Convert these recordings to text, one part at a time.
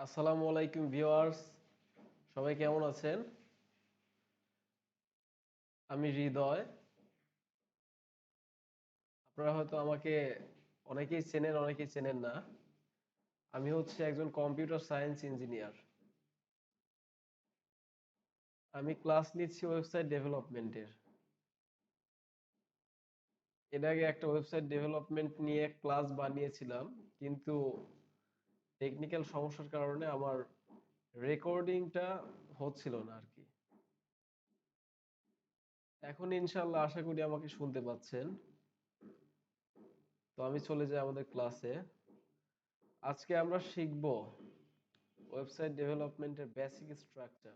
আসসালামু আলাইকুম ভিউয়ার্স, সবাই কেমন আছেন? আমি হৃদয়। আপনারা হয়তো আমাকে অনেকেই চেনেন, অনেকেই চেনেন না। আমি হচ্ছে একজন কম্পিউটার সায়েন্স ইঞ্জিনিয়ার। আমি ক্লাস নিচ্ছি ওয়েবসাইট ডেভেলপমেন্টের। এর আগে একটা ওয়েবসাইট ডেভেলপমেন্ট নিয়ে ক্লাস বানিয়েছিলাম, কিন্তু টেকনিক্যাল সমস্যার কারণে আমার রেকর্ডিংটা হচ্ছিল না আর কি। এখন ইনশাল্লাহ আশা করি আমাকে শুনতে পাচ্ছেন। তো আমি চলে যাই আমাদের ক্লাসে। আজকে আমরা শিখব ওয়েবসাইট ডেভেলপমেন্টের বেসিক স্ট্রাকচার।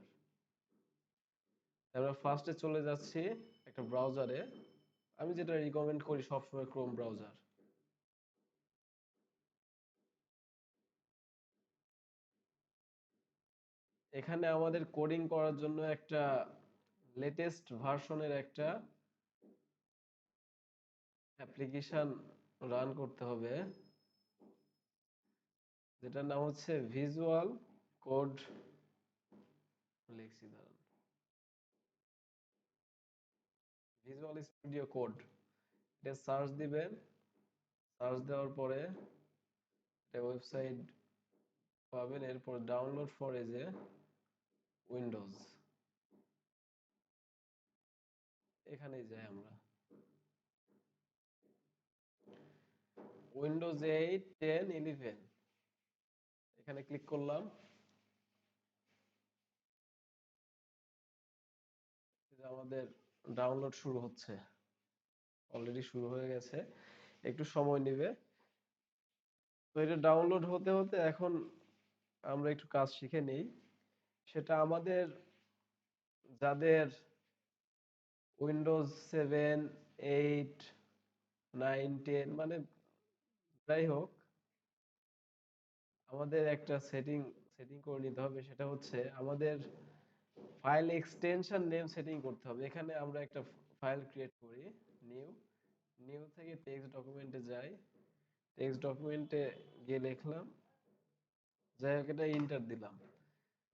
আমরা ফার্স্টে চলে যাচ্ছি একটা ব্রাউজারে। আমি যেটা রিকমেন্ড করি সবসময় ক্রোম ব্রাউজার। এখানে আমাদের কোডিং করার জন্য একটা লেটেস্ট ভার্সনের একটা অ্যাপ্লিকেশন রান করতে হবে, যেটার নাম হচ্ছে ভিজুয়াল কোড। লিখছি দাঁড়ান, ভিজুয়াল স্টুডিও কোড। এটা সার্চ দিবেন। সার্চ দেওয়ার পরে একটা ওয়েবসাইট পাবেন। এরপর download for as a Windows, এখানেই যাই আমরা। উইন্ডোজ 8, 10, 11 এখানে ক্লিক করলাম। আমাদের ডাউনলোড শুরু হচ্ছে, অলরেডি শুরু হয়ে গেছে, একটু সময় নেবে। তো এটা ডাউনলোড হতে হতে এখন আমরা একটু কাজ শিখে নেই। সেটা আমাদের যাদের উইন্ডোজ 7, 8, 9, 10 মানে যাই হোক, আমাদের একটা সেটিং সেটিং করে নিতে হবে। সেটা হচ্ছে আমাদের ফাইল এক্সটেনশন নেম সেটিং করতে হবে। এখানে আমরা একটা ফাইল ক্রিয়েট করি, নিউ। নিউ থেকে টেক্সট ডকুমেন্টে যাই। টেক্সট ডকুমেন্টে গিয়ে লিখলাম, যাই হোক এটা ইন্টার দিলাম।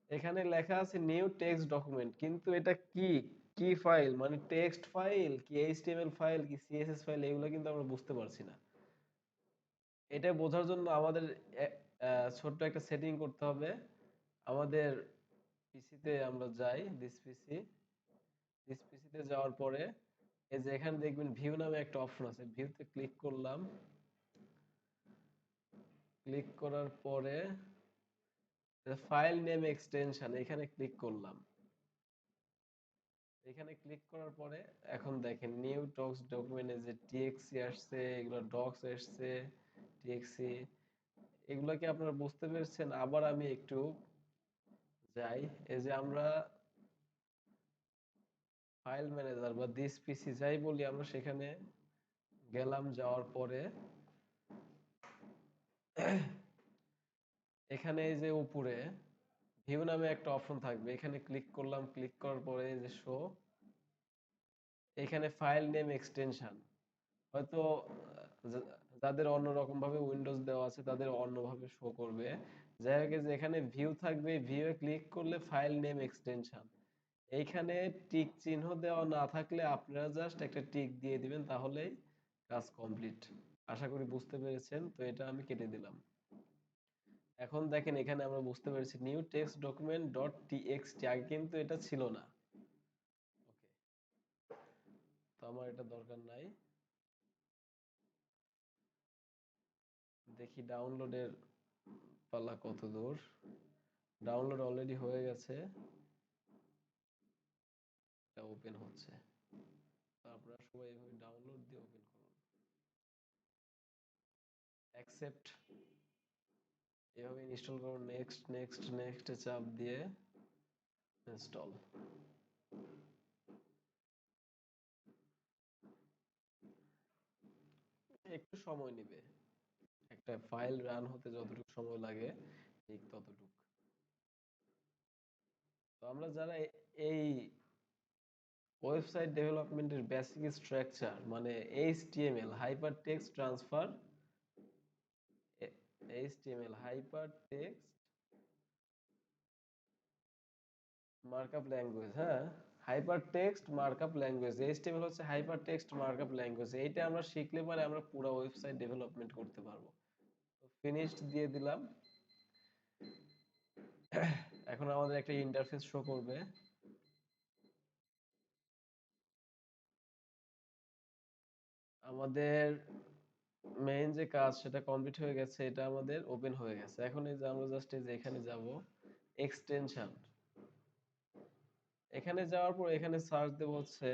এখানে লেখা আছে নিউ টেক্সট ডকুমেন্ট, কিন্তু এটা কি কি ফাইল, মানে টেক্সট ফাইল কি এইচটিএমএল ফাইল কি সিএসএস ফাইল, এগুলো কিন্তু আমরা বুঝতে পারছি না। এটা বোঝার জন্য আমাদের ছোট্ট একটা সেটিং করতে হবে। আমাদের পিসিতে আমরা যাই, দিস পিসিতে যাওয়ার পরে এই যে এখানে দেখবেন ভিউ নামে একটা অপশন আছে, ভিউতে ক্লিক করলাম। ক্লিক করার পরে ফাইল নেম এক্সটেনশন এখানে ক্লিক করলাম। এখানে ক্লিক করার পরে এখন দেখেন নিউ টক্স ডকুমেন্টে যে টিএক্সি আসছে, এগুলো ডক্স আসছে, টিএক্সি, এগুলো কি আপনারা বুঝতে পেরেছেন? আবার আমি একটু যাই। এই যে আমরা ফাইল ম্যানেজার বা দিস পিসি যাই বলি, আমরা সেখানে গেলাম। যাওয়ার পরে এখানে এই যে উপরে ভিউ নামে একটা অপশন থাকবে, এখানে ক্লিক করলাম। ক্লিক করার পরে এই যে শো, এখানে ফাইল নেম এক্সটেনশন। হয়তো যাদের অন্যরকম ভাবে উইন্ডোজ দেওয়া আছে তাদের অন্যভাবে শো করবে। যাই হোক, যে এখানে ভিউ থাকবে, ভিউ এ ক্লিক করলে ফাইল নেম এক্সটেনশন। এইখানে টিক চিহ্ন দেওয়া না থাকলে আপনারা জাস্ট একটা টিক দিয়ে দিবেন, তাহলেই কাজ কমপ্লিট। আশা করি বুঝতে পেরেছেন। তো এটা আমি কেটে দিলাম। এখন দেখেন এখানে আমরা বুঝতে পেরেছি new text document dot TXT, আগে কিন্তু এটা ছিল না। তো আমার এটা দরকার নাই। দেখি ডাউনলোডের পালা কত দূর। ডাউনলোড অলরেডি হয়ে গেছে, এটা ওপেন হচ্ছে। তো আপনারা সবাই এভাবে ডাউনলোড দিয়ে ওপেন করুন। অ্যাকসেপ্ট, এভাবে ইনস্টল করুন। নেক্সট নেক্সট নেক্সট চাপ দিয়ে ইনস্টল। একটু সময় নেবে, একটা ফাইল রান হতে যতটুকু সময় লাগে ঠিক ততটুকু। তো আমরা যারা এই ওয়েবসাইট ডেভেলপমেন্টের বেসিক স্ট্রাকচার মানে HTML hyper text transfer, HTML hyper text markup language, হ্যাঁ। Hyper text markup language, HTML হচ্ছে হাইপার টেক্সট মার্কআপ ল্যাঙ্গুয়েজ। এইটা আমরা শিখলে পরে আমরা পুরো ওয়েবসাইট ডেভেলপমেন্ট করতে পারবো। তো ফিনিশড দিয়ে দিলাম। এখন আমাদের একটা ইন্টারফেস শো করবে। আমাদের মেইন যে কাজ সেটা কমপ্লিট হয়ে গেছে, এটা আমাদের ওপেন হয়ে গেছে। এখন এই যে আমরা জাস্ট এই যে এখানে যাব, এক্সটেনশন। এখানে যাওয়ার পর এখানে সার্চ দেব হচ্ছে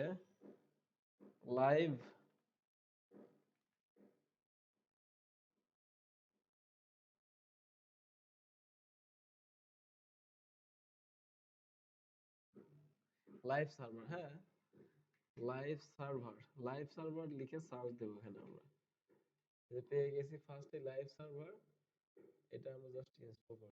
লাইভ লাইভ সার্ভার, হ্যাঁ। লাইভ সার্ভার, লাইভ সার্ভার লিখে সার্চ দেব এখানে আমরা। যে পেয়ে গেছি ফার্স্টে লাইভ সার্ভার, এটা আমরা জাস্ট ইনস্টল করব।